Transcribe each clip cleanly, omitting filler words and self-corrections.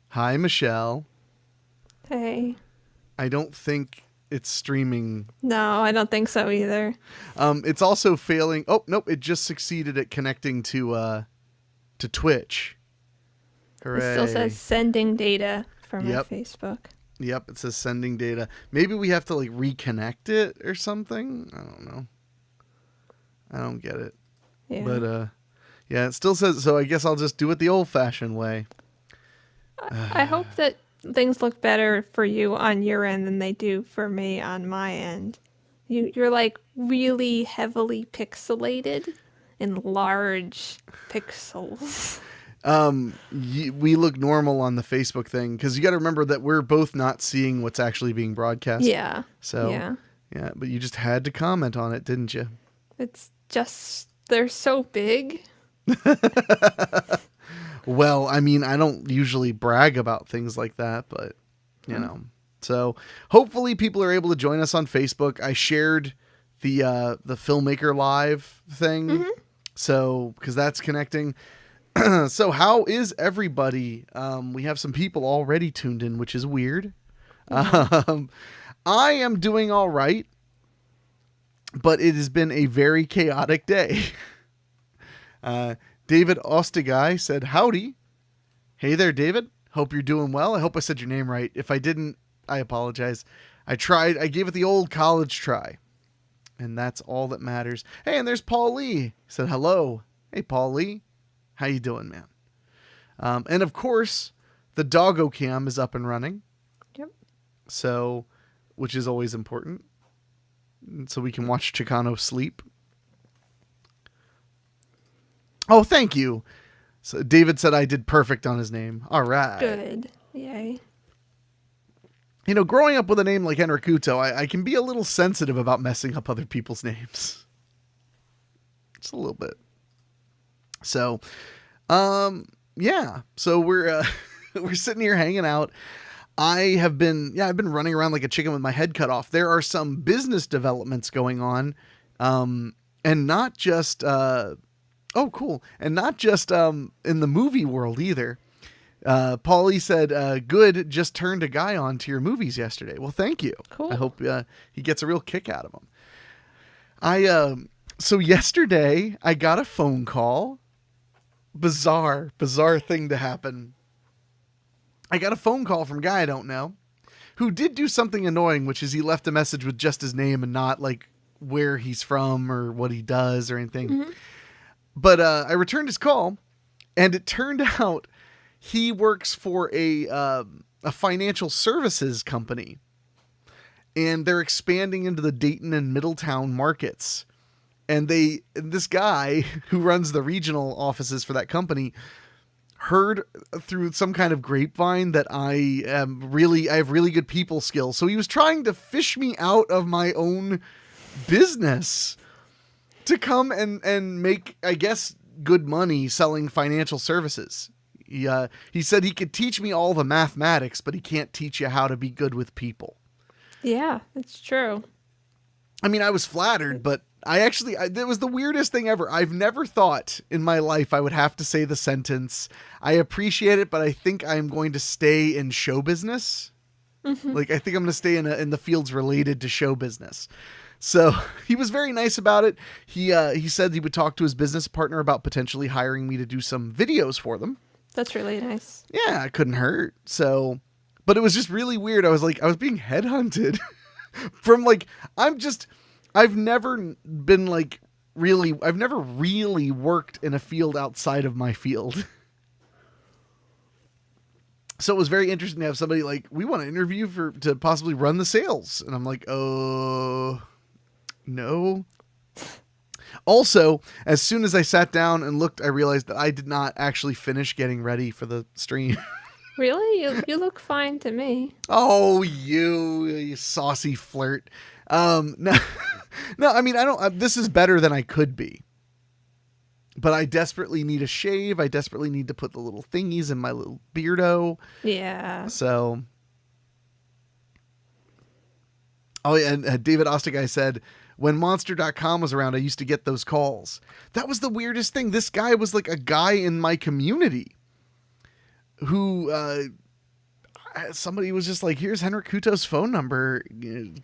Hi, Michelle. Hey. I don't think it's streaming. No, I don't think so either. It's also failing. Oh, nope. It just succeeded at connecting to Twitch. It still says Hooray. sending data for my Yep. Facebook. Yep. It says sending data. Maybe we have to like reconnect it or something. I don't know. I don't get it. Yeah. But yeah, it still says so. I guess I'll just do it the old-fashioned way. I hope that things look better for you on your end than they do for me on my end. You're like really heavily pixelated in large pixels. We look normal on the Facebook thing because you got to remember that we're both not seeing what's actually being broadcast. Yeah. So Yeah. yeah, but you just had to comment on it, didn't you? It's just they're so big. Well, I mean, I don't usually brag about things like that, but you know. So hopefully people are able to join us on Facebook. I shared the filmmaker live thing, Mm-hmm. so because that's connecting. So how is everybody? We have some people already tuned in, which is weird. Mm-hmm. Um, I am doing all right, but it has been a very chaotic day. Uh, David Ostegai said, "Howdy, hey there, David. Hope you're doing well. I hope I said your name right. If I didn't, I apologize. I tried. I gave it the old college try, and that's all that matters. Hey, and there's Paul Lee. He said hello. Hey, Paul Lee, how you doing, man? And of course, the doggo cam is up and running, Yep. so which is always important, so we can watch Chicano sleep. Oh, thank you. So David said I did perfect on his name. All right. Good. Yay. You know, growing up with a name like Henrique, I can be a little sensitive about messing up other people's names. Just a little bit. So, yeah. So we're we're sitting here hanging out. I've been running around like a chicken with my head cut off. There are some business developments going on, and not just oh cool, and not just in the movie world either. Paulie said, "Good, just turned a guy on to your movies yesterday." Well, thank you. I Cool. hope he gets a real kick out of them. So yesterday I got a phone call. Bizarre thing to happen. I got a phone call from a guy I don't know who did do something annoying, which is he left a message with just his name and not like where he's from or what he does or anything. Mm-hmm. But I returned his call, and it turned out he works for a financial services company, and they're expanding into the Dayton and Middletown markets. And this guy who runs the regional offices for that company heard through some kind of grapevine that I have really good people skills. So he was trying to fish me out of my own business to come and make, I guess, good money selling financial services. He said he could teach me all the mathematics, but he can't teach you how to be good with people. Yeah, it's true. I mean, I was flattered, but it was the weirdest thing ever. I've never thought in my life I would have to say the sentence, I appreciate it, but I think I'm going to stay in show business. Mm-hmm. Like, I think I'm going to stay in the fields related to show business. So he was very nice about it. He said he would talk to his business partner about potentially hiring me to do some videos for them. That's really nice. Yeah, it couldn't hurt. So, but it was just really weird. I was being headhunted from like, I've never been like I've never really worked in a field outside of my field. So it was very interesting to have somebody like, we want to interview to possibly run the sales. And I'm like, oh, no. Also, as soon as I sat down and looked, I realized that I did not actually finish getting ready for the stream. Really? You look fine to me. Oh, you saucy flirt. No, no. I mean, I don't. This is better than I could be. But I desperately need a shave. I desperately need to put the little thingies in my little beardo. Yeah. So, oh yeah, and David Ostegai said, when Monster.com was around, I used to get those calls. That was the weirdest thing. This guy was like a guy in my community who somebody was just like, here's Henrik Kuto's phone number.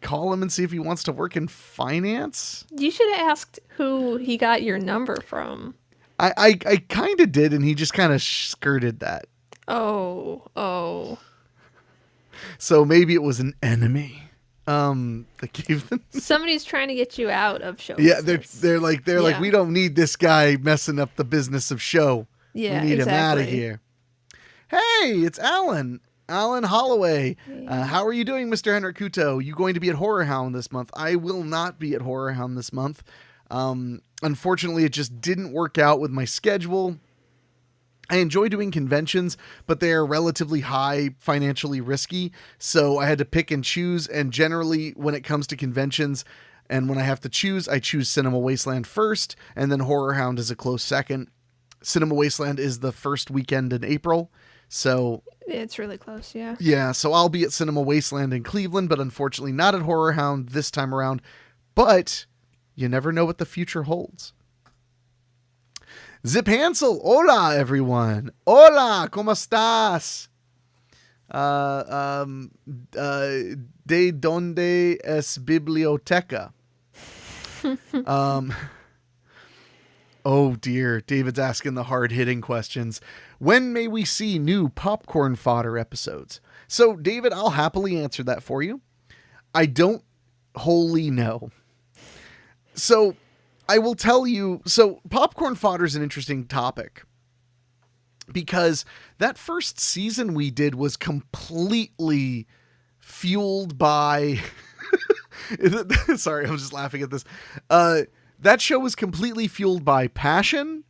Call him and see if he wants to work in finance. You should have asked who he got your number from. I kind of did, and he just kind of skirted that. Oh. So maybe it was an enemy. That gave them. Somebody's trying to get you out of show. Yeah, business. they're like, we don't need this guy messing up the business of show. Yeah, we need him out of exactly. here. Hey, it's Alan Holloway. How are you doing, Mr. Henrik Kuto? You going to be at Horror Hound this month? I will not be at Horror Hound this month. Unfortunately, it just didn't work out with my schedule. I enjoy doing conventions, but they are relatively high, financially risky. So I had to pick and choose. And generally, when it comes to conventions and when I have to choose, I choose Cinema Wasteland first, and then Horror Hound is a close second. Cinema Wasteland is the first weekend in April. So it's really close, yeah. Yeah, so I'll be at Cinema Wasteland in Cleveland, but unfortunately not at Horror Hound this time around. But you never know what the future holds. Zip Hansel, hola everyone. Hola, ¿cómo estás? ¿De dónde es biblioteca? Oh dear, David's asking the hard-hitting questions. When may we see new Popcorn Fodder episodes? So, David, I'll happily answer that for you. I don't wholly know. So, I will tell you, Popcorn Fodder is an interesting topic because that first season we did was completely fueled by... Sorry, I'm just laughing at this. That show was completely fueled by passion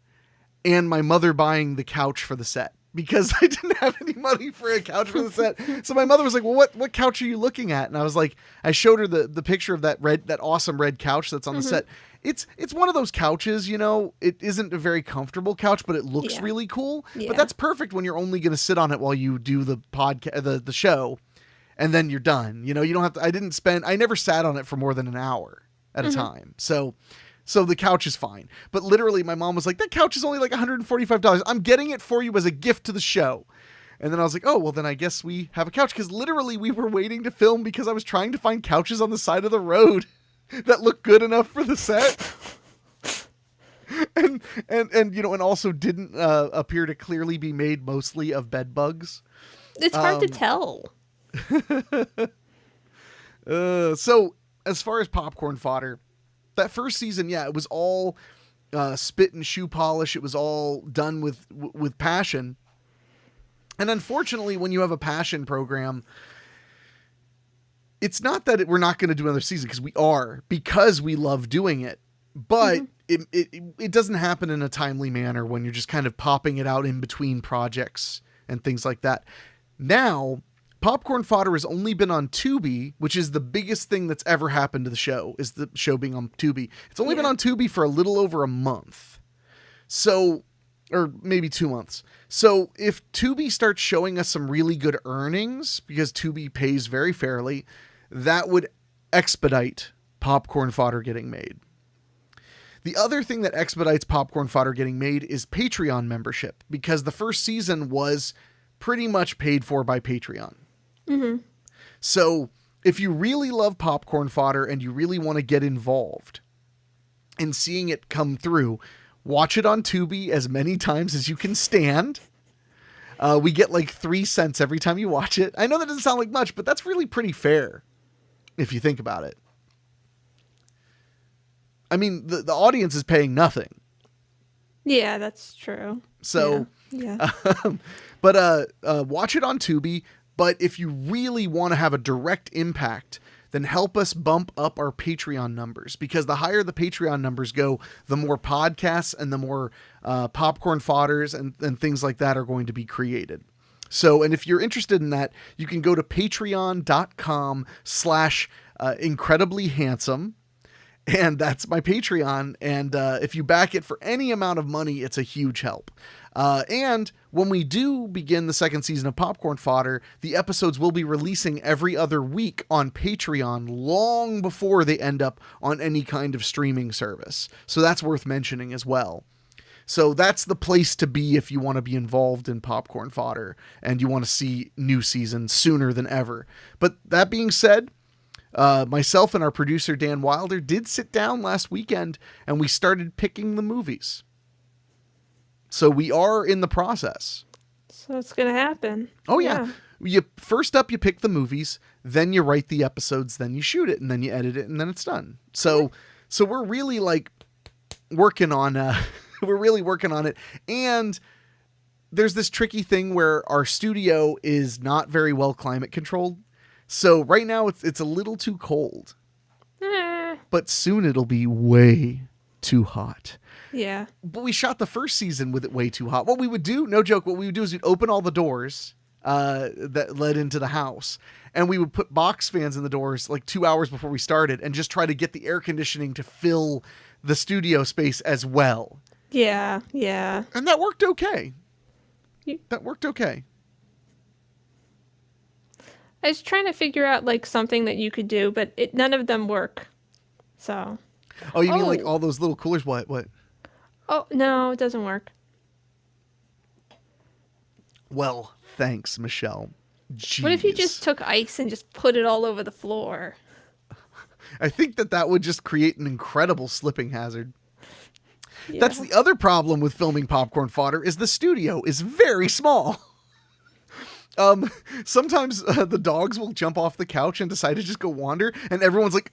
and my mother buying the couch for the set because I didn't have any money for a couch for the set. So my mother was like, well, what couch are you looking at? And I was like, I showed her the picture of that awesome red couch that's on the set. It's one of those couches, you know, it isn't a very comfortable couch, but it looks really cool. Yeah. But that's perfect when you're only going to sit on it while you do the podcast, the show, and then you're done. You know, you don't have to, I never sat on it for more than an hour at a time. So the couch is fine. But literally my mom was like, that couch is only like $145. I'm getting it for you as a gift to the show. And then I was like, oh, well then I guess we have a couch. Because literally we were waiting to film because I was trying to find couches on the side of the road that look good enough for the set. and you know, and also didn't appear to clearly be made mostly of bed bugs. It's hard to tell. So as far as Popcorn Fodder, that first season, yeah, it was all spit and shoe polish. It was all done with passion. And unfortunately, when you have a passion program, it's not that we're not going to do another season because we love doing it. But it doesn't happen in a timely manner when you're just kind of popping it out in between projects and things like that. Now, Popcorn Fodder has only been on Tubi, which is the biggest thing that's ever happened to the show, is the show being on Tubi. It's only been on Tubi for a little over a month. So, or maybe 2 months. So if Tubi starts showing us some really good earnings, because Tubi pays very fairly, that would expedite Popcorn Fodder getting made. The other thing that expedites Popcorn Fodder getting made is Patreon membership, because the first season was pretty much paid for by Patreon. So if you really love Popcorn Fodder and you really want to get involved in seeing it come through, watch it on Tubi as many times as you can stand. We get like 3 cents every time you watch it. I know that doesn't sound like much, but that's really pretty fair if you think about it. I mean, the audience is paying nothing. Yeah, that's true. So, yeah. But watch it on Tubi. But if you really want to have a direct impact, then help us bump up our Patreon numbers, because the higher the Patreon numbers go, the more podcasts and the more Popcorn Fodders and things like that are going to be created. So, and if you're interested in that, you can go to patreon.com/incredibly handsome. And that's my Patreon. And if you back it for any amount of money, it's a huge help. And when we do begin the second season of Popcorn Fodder, the episodes will be releasing every other week on Patreon long before they end up on any kind of streaming service. So that's worth mentioning as well. So that's the place to be if you want to be involved in Popcorn Fodder and you want to see new seasons sooner than ever. But that being said, myself and our producer Dan Wilder did sit down last weekend and we started picking the movies. So we are in the process. So it's going to happen. Oh, yeah. First up, you pick the movies, then you write the episodes, then you shoot it, and then you edit it, and then it's done. So we're really like working on it. And there's this tricky thing where our studio is not very well climate controlled. So right now it's a little too cold. But soon it'll be way too hot. Yeah. But we shot the first season with it way too hot. What we would do, no joke, what we would do is we'd open all the doors that led into the house, and we would put box fans in the doors like 2 hours before we started and just try to get the air conditioning to fill the studio space as well. Yeah. And that worked okay. I was trying to figure out like something that you could do, but none of them work. So. Oh, you mean like all those little coolers? What? Oh, no, it doesn't work. Well, thanks, Michelle. Jeez. What if you just took ice and just put it all over the floor? I think that would just create an incredible slipping hazard. Yeah. That's the other problem with filming Popcorn Fodder is the studio is very small. Sometimes the dogs will jump off the couch and decide to just go wander, and everyone's like,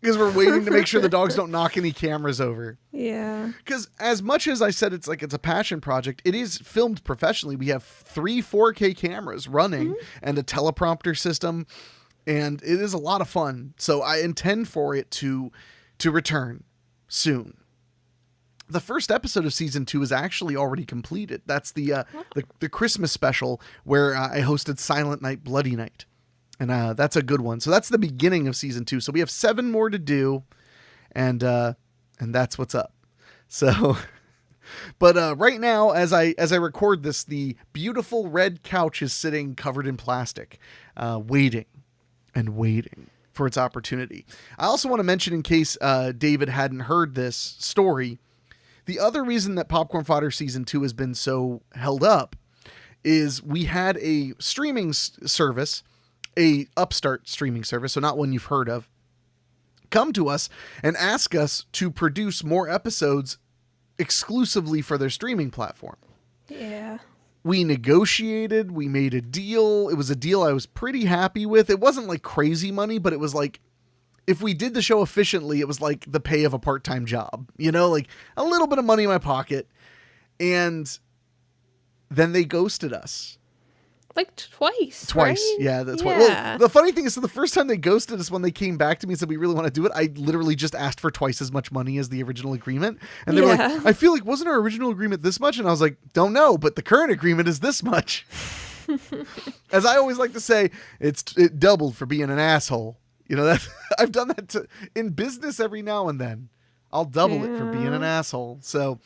because we're waiting to make sure the dogs don't knock any cameras over. Yeah. Because as much as I said it's a passion project, it is filmed professionally. We have 3 4K cameras running and a teleprompter system, and it is a lot of fun. So I intend for it to return soon. The first episode of season 2 is actually already completed. That's the Christmas special where I hosted Silent Night, Bloody Night. And that's a good one. So that's the beginning of season 2. So we have 7 more to do, and that's what's up. So, but right now, as I record this, the beautiful red couch is sitting covered in plastic, waiting for its opportunity. I also want to mention, in case David hadn't heard this story, the other reason that Popcorn Fodder season 2 has been so held up is we had a streaming service, a upstart streaming service, so not one you've heard of, come to us and ask us to produce more episodes exclusively for their streaming platform. Yeah. We negotiated, we made a deal. It was a deal I was pretty happy with. It wasn't like crazy money, but it was like, if we did the show efficiently, it was like the pay of a part-time job, like a little bit of money in my pocket. And then they ghosted us. Like twice, right? Yeah, that's why. Well, the funny thing is, so the first time they ghosted us, when they came back to me and said, we really want to do it, I literally just asked for twice as much money as the original agreement. And they were like, I feel like, wasn't our original agreement this much? And I was like, don't know, but the current agreement is this much. As I always like to say, it doubled for being an asshole. That's I've done that in business every now and then. I'll double it for being an asshole. So,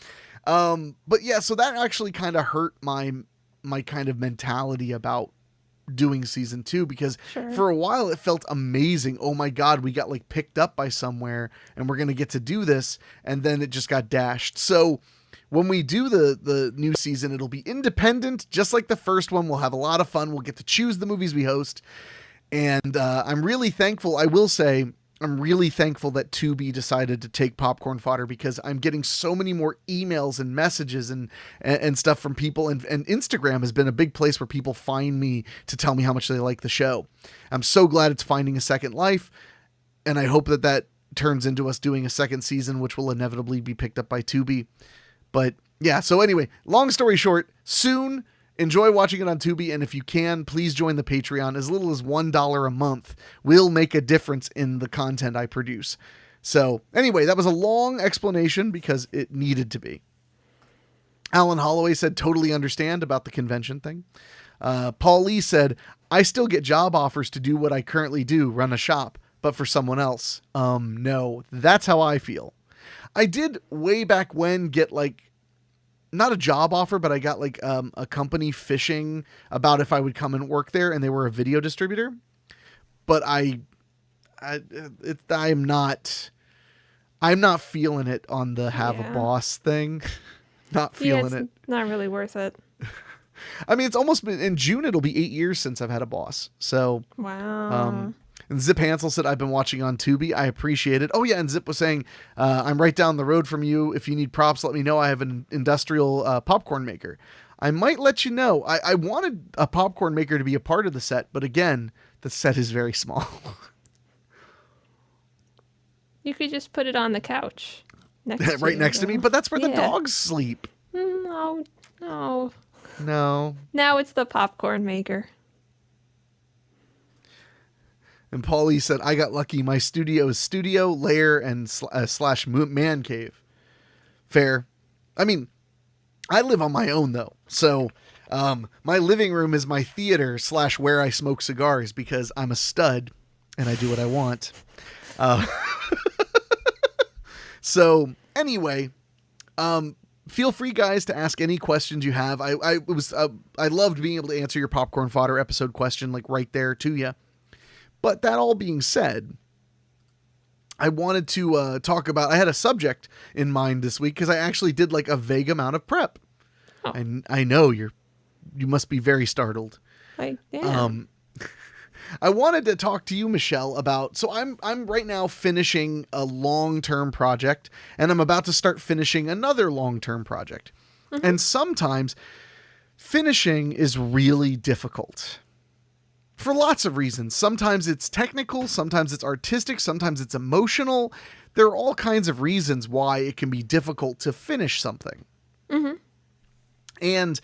but yeah, so that actually kind of hurt my kind of mentality about doing season 2, because for a while it felt amazing. Oh my God, we got like picked up by somewhere and we're going to get to do this. And then it just got dashed. So when we do the new season, it'll be independent, just like the first one. We'll have a lot of fun. We'll get to choose the movies we host. And I'm really thankful. I will say, I'm really thankful that Tubi decided to take Popcorn Fodder, because I'm getting so many more emails and messages and stuff from people. And Instagram has been a big place where people find me to tell me how much they like the show. I'm so glad it's finding a second life. And I hope that turns into us doing a second season, which will inevitably be picked up by Tubi. But yeah, so anyway, long story short, soon. Enjoy watching it on Tubi, and if you can, please join the Patreon. As little as $1 a month will make a difference in the content I produce. So anyway, that was a long explanation because it needed to be. Alan Holloway said, totally understand about the convention thing. Paul Lee said, I still get job offers to do what I currently do, run a shop, but for someone else. No, that's how I feel. I did way back when get like, not a job offer, but I got like a company fishing about if I would come and work there, and they were a video distributor. But I'm not feeling it on the have a boss thing. Not Yeah, feeling it's it. not really worth it. I mean, it's almost been in June. It'll be 8 years since I've had a boss. So, Wow. and Zip Hansel said I've been watching on Tubi. I appreciate it. Oh yeah, and Zip was saying I'm right down the road from you. If you need props, let me know. I have an industrial popcorn maker. I might let you know. I wanted a popcorn maker to be a part of the set, but again, the set is very small. You could just put it on the couch next to Right you, next to me, though. but that's where the Yeah. dogs sleep. No, no. No. Now it's the popcorn maker. And Paulie said, I got lucky. My studio is studio, lair, and slash man cave. Fair. I mean, I live on my own, though. So my living room is my theater slash where I smoke cigars because I'm a stud and I do what I want. So anyway, feel free, guys, to ask any questions you have. I loved being able to answer your popcorn fodder episode question like right there to you. But that all being said, I wanted to talk about. I had a subject in mind this week because I actually did like a vague amount of prep. Oh. And I know you must be very startled. Yeah. I wanted to talk to you, Michelle, about. So I'm right now finishing a long-term project, and I'm about to start finishing another long-term project. Mm-hmm. And sometimes finishing is really difficult. For lots of reasons. Sometimes it's technical, sometimes it's artistic, sometimes it's emotional. There are all kinds of reasons why it can be difficult to finish something. Mm-hmm. And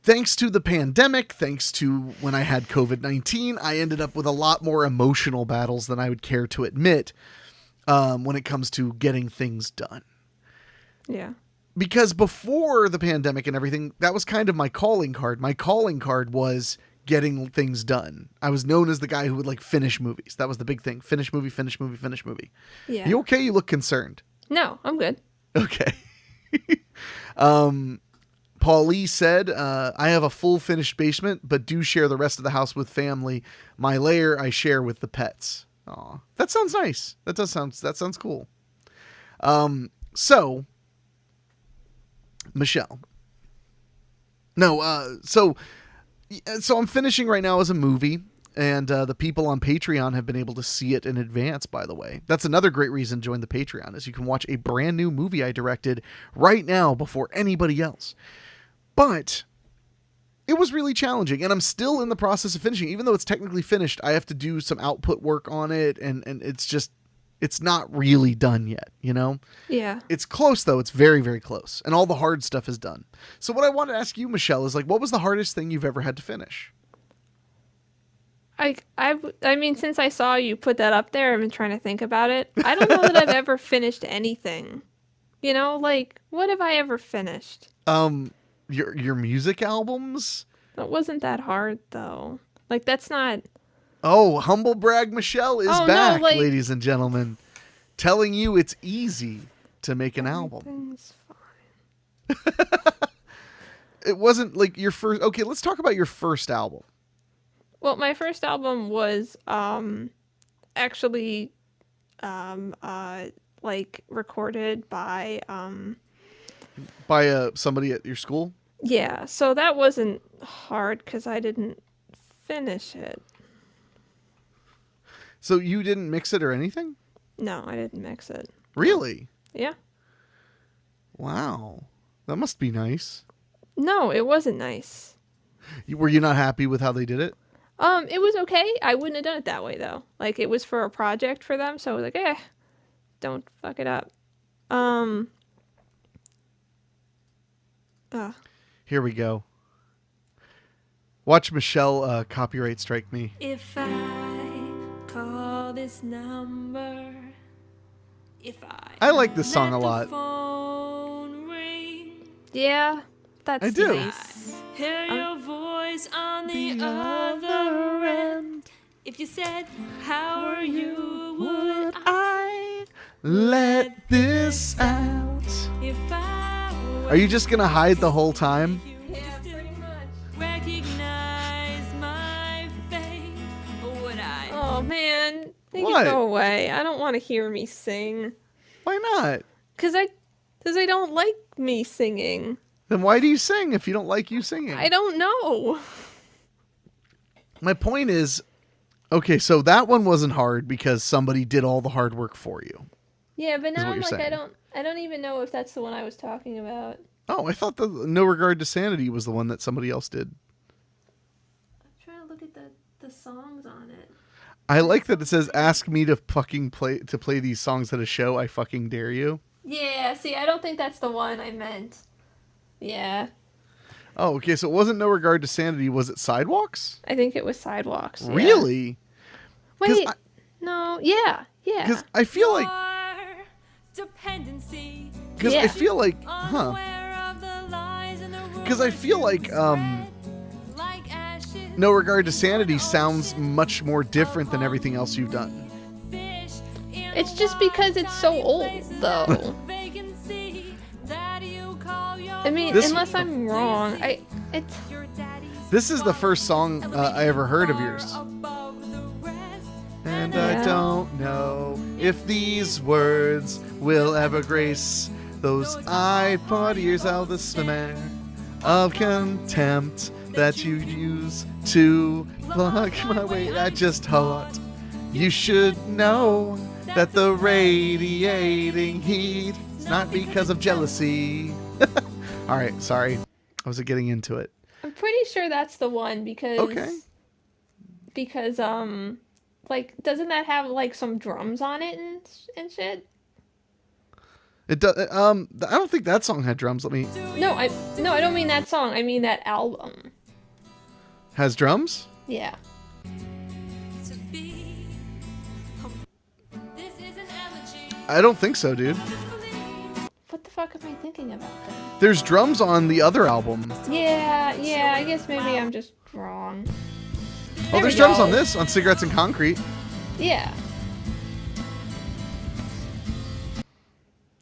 thanks to the pandemic, thanks to when I had COVID-19, I ended up with a lot more emotional battles than I would care to admit when it comes to getting things done. Yeah. Because before the pandemic and everything, that was kind of my calling card. My calling card was getting things done. I was known as the guy who would like finish movies. That was the big thing. Finish movie, finish movie, finish movie. Yeah. You okay? You look concerned. No, I'm good. Okay. Paulie said, I have a full finished basement, but do share the rest of the house with family. My lair I share with the pets. Aw, that sounds nice. That sounds cool. So Michelle. No, so I'm finishing right now as a movie, and the people on Patreon have been able to see it in advance, by the way. That's another great reason to join the Patreon, is you can watch a brand new movie I directed right now before anybody else. But it was really challenging, and I'm still in the process of finishing. Even though it's technically finished, I have to do some output work on it, and it's not really done yet, you know? Yeah. It's close, though. It's very, very close. And all the hard stuff is done. So what I want to ask you, Michelle, is like, what was the hardest thing you've ever had to finish? I mean, since I saw you put that up there, I've been trying to think about it. I don't know that I've ever finished anything. You know, like, what have I ever finished? Your music albums? That wasn't that hard, though. Like, that's not... Oh, humble brag Michelle is back, no, like... ladies and gentlemen. Telling you it's easy to make an album. Fine. It wasn't like your first... Okay, let's talk about your first album. Well, my first album was actually like recorded by Somebody at your school? yeah, so that wasn't hard because I didn't finish it. So you didn't mix it or anything? No, I didn't mix it. Really? Yeah. Wow. That must be nice. No, it wasn't nice. Were you not happy with how they did it? It was okay. I wouldn't have done it that way though. Like it was for a project for them, so I was like, don't fuck it up. Here we go. Watch Michelle copyright strike me. If I call this number, I like this song a lot. Yeah, that's I do. Nice. Hear your voice on the other end. If you said, how are you, would I let this out? If I Are you just gonna hide the whole time? yeah, pretty much. Recognize my face, would I? Oh man, they What? can go away. I don't want to hear me sing. Why not? Cause I don't like me singing. Then why do you sing if you don't like you singing? I don't know. My point is, okay, so that one wasn't hard because somebody did all the hard work for you. Yeah, but Is now what I'm you're like, saying. I don't even know if that's the one I was talking about. Oh, I thought the No Regard to Sanity was the one that somebody else did. I'm trying to look at the songs on it. I like that it says, "Ask me to fucking play these songs at a show. I fucking dare you." Yeah, see, I don't think that's the one I meant. Yeah, Oh, okay. So it wasn't No Regard to Sanity. Was it Sidewalks? I think it was Sidewalks. Yeah. Really? Wait, no, yeah. Because I feel like. Dependency. Because Yeah. I feel like, Because I feel like No Regard to Sanity sounds much more different than everything else you've done. It's just because it's so old, though. I mean, unless I'm wrong, This is the first song I ever heard of yours. And I don't know if these words will ever grace those iPod ears out of the smear of contempt that you use to block my way. I just thought you should know that the radiating heat is not because of jealousy. All right, sorry. I was getting into it. I'm pretty sure that's the one because like, doesn't that have like some drums on it and shit? It does. I don't think that song had drums. Let me. No, I don't mean that song. I mean that album. Has drums? Yeah. I don't think so, dude. What the fuck am I thinking about then? There's drums on the other album. Yeah. I guess maybe I'm just wrong. Oh, there's drums on this, on Cigarettes and Concrete. Yeah.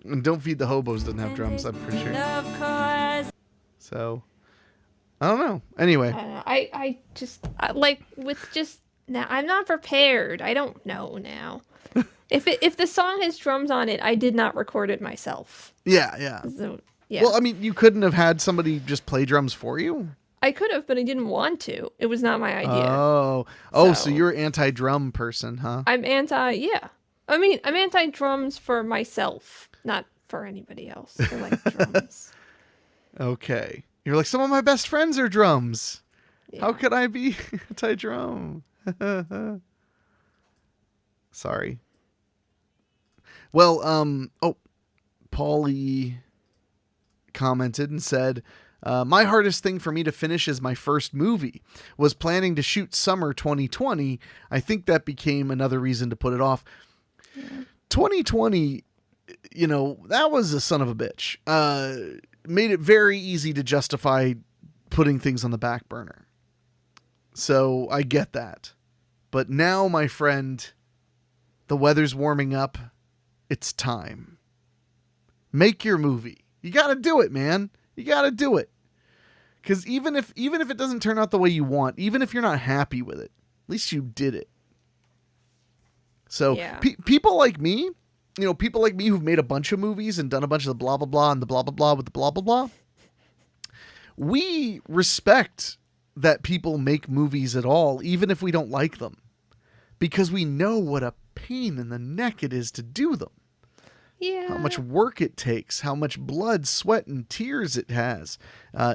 And Don't Feed the Hobos doesn't have drums, I'm pretty sure. So, I don't know. Anyway. I don't know. I just like with just now. I'm not prepared. I don't know now. If the song has drums on it, I did not record it myself. Yeah. So, yeah. Well, I mean, you couldn't have had somebody just play drums for you? I could have, but I didn't want to. It was not my idea. So you're an anti-drum person, huh? I'm yeah. I mean, I'm anti-drums for myself, not for anybody else. I like drums. Okay. You're like, some of my best friends are drums. Yeah. How could I be anti-drum? Sorry. Well, Paulie commented and said, my hardest thing for me to finish as my first movie was planning to shoot summer 2020. I think that became another reason to put it off. Yeah. 2020, that was a son of a bitch. Made it very easy to justify putting things on the back burner. So I get that. But now, my friend, the weather's warming up. It's time. Make your movie. You got to do it, man. You got to do it. Because even if it doesn't turn out the way you want, even if you're not happy with it, at least you did it. So people like me, people like me who've made a bunch of movies and done a bunch of the blah, blah, blah and the blah, blah, blah with the blah, blah, blah. We respect that people make movies at all, even if we don't like them. Because we know what a pain in the neck it is to do them. Yeah. How much work it takes, how much blood, sweat, and tears it has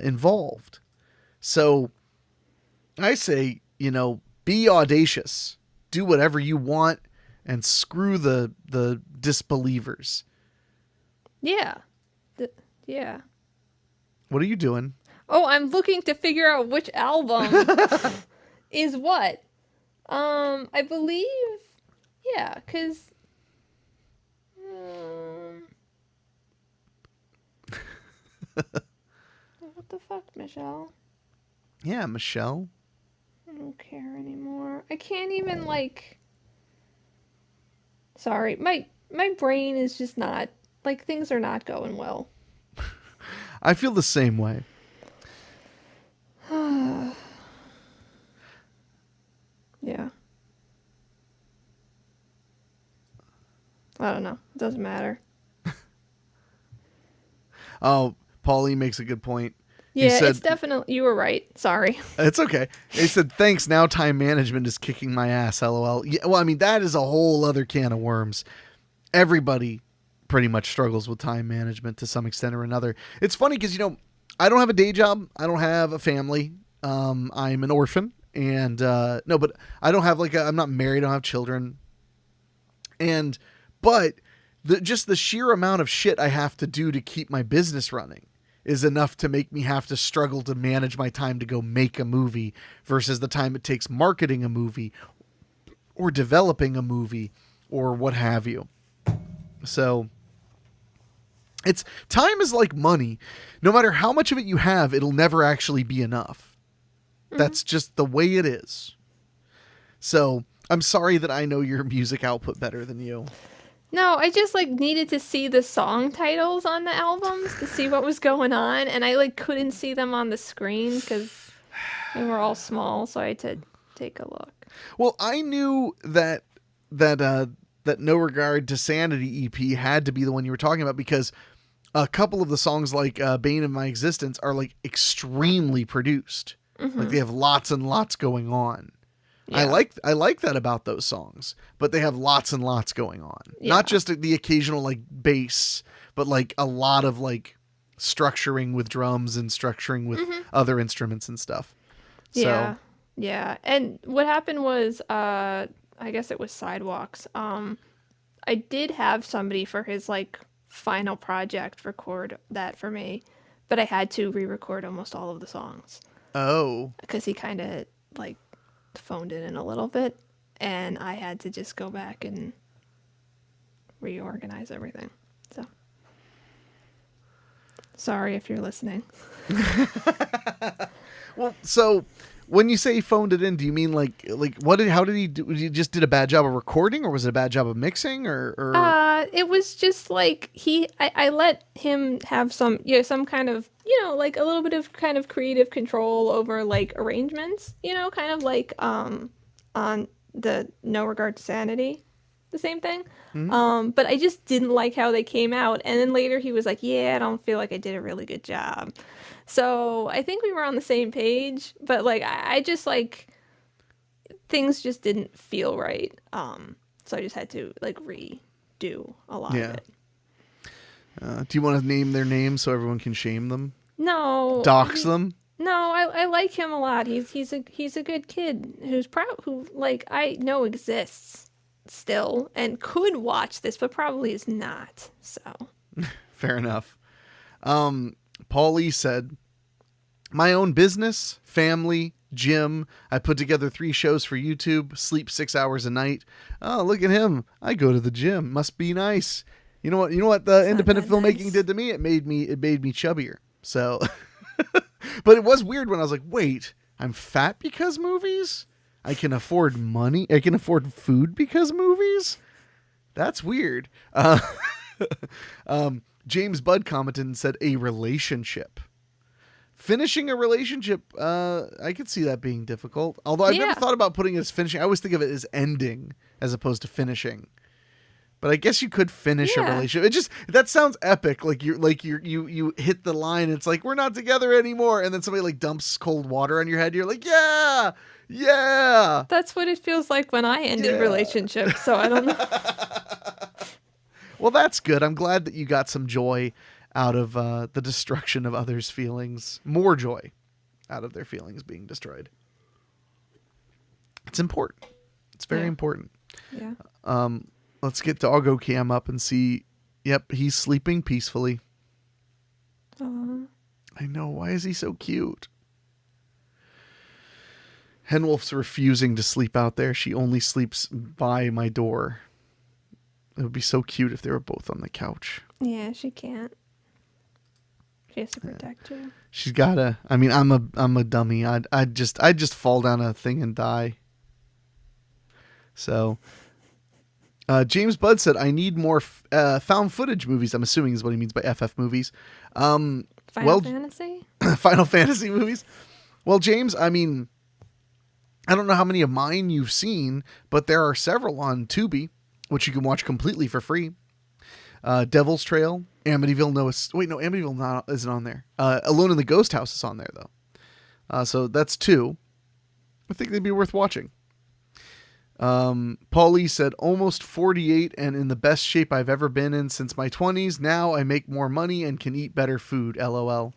involved. So I say, be audacious. Do whatever you want and screw the disbelievers. Yeah. Yeah. What are you doing? Oh, I'm looking to figure out which album is what. I believe, yeah, because what the fuck, Michelle? Yeah, Michelle. I don't care anymore. I can't even, sorry, my brain is just not, things are not going well. I feel the same way. Yeah. I don't know. It doesn't matter. Oh, Paulie makes a good point. He Yeah, said, it's definitely. You were right. Sorry. it's okay. He said, thanks. Now time management is kicking my ass. LOL. Yeah, well, I mean, that is a whole other can of worms. Everybody pretty much struggles with time management to some extent or another. It's funny because, I don't have a day job. I don't have a family. I'm an orphan. And, no, but I don't have I'm not married. I don't have children. But just the sheer amount of shit I have to do to keep my business running is enough to make me have to struggle to manage my time to go make a movie versus the time it takes marketing a movie or developing a movie or what have you. So time is like money. No matter how much of it you have, it'll never actually be enough. Mm-hmm. That's just the way it is. So I'm sorry that I know your music output better than you. No, I just needed to see the song titles on the albums to see what was going on, and I couldn't see them on the screen because they were all small, so I had to take a look. Well, I knew that No Regard to Sanity EP had to be the one you were talking about because a couple of the songs Bane of My Existence are extremely produced. Mm-hmm. They have lots and lots going on. Yeah. I like that about those songs, but they have lots and lots going on. Yeah. Not just the occasional bass, but a lot of structuring with drums and structuring with other instruments and stuff. Yeah. So. Yeah. And what happened was I guess it was Sidewalks. I did have somebody for his final project record that for me, but I had to re-record almost all of the songs. Oh. Because he kind of phoned it in a little bit, and I had to just go back and reorganize everything. So sorry if you're listening. Well, so when you say phoned it in, do you mean how did he do? He just did a bad job of recording, or was it a bad job of mixing, or? It was just I let him have some kind of a little bit of kind of creative control over arrangements, kind of on the No Regard to Sanity, the same thing. Mm-hmm. But I just didn't like how they came out, and then later he was like, yeah, I don't feel like I did a really good job. So I think we were on the same page, but I just things just didn't feel right. So I just had to redo a lot of it. Do you want to name their names so everyone can shame them? No. Dox them? No, I like him a lot. He's a good kid who's proud, who I know exists still and could watch this, but probably is not. So fair enough. Paulie said, my own business, family, gym. I put together 3 shows for YouTube, sleep 6 hours a night. Oh, look at him. I go to the gym. Must be nice. You know what the independent filmmaking did to me? It made me chubbier. So, but it was weird when I was like, wait, I'm fat because movies? I can afford money. I can afford food because movies? That's weird. James Budd commented and said a relationship. Finishing a relationship, I could see that being difficult. Although I've never thought about putting it as finishing. I always think of it as ending as opposed to finishing. But I guess you could finish a relationship. That sounds epic. You hit the line. It's we're not together anymore, and then somebody dumps cold water on your head. You're like, yeah. That's what it feels like when I ended relationships. So I don't know. Well, that's good. I'm glad that you got some joy out of the destruction of others' feelings. More joy out of their feelings being destroyed. It's important. It's very important. Yeah. Let's get Doggo Cam up and see. Yep, he's sleeping peacefully. Aww. I know. Why is he so cute? Henwolf's refusing to sleep out there. She only sleeps by my door. It would be so cute if they were both on the couch. Yeah, she can't. She has to protect you. She's gotta. I mean, I'm a dummy. I'd just fall down a thing and die. So, James Budd said, "I need more found footage movies." I'm assuming is what he means by FF movies. Final Fantasy. Final Fantasy movies. Well, James, I mean, I don't know how many of mine you've seen, but there are several on Tubi, which you can watch completely for free. Devil's Trail, Amityville. Amityville isn't on there. Alone in the Ghost House is on there though. So that's 2. I think they'd be worth watching. Paulie said almost 48 and in the best shape I've ever been in since my 20s. Now I make more money and can eat better food. LOL.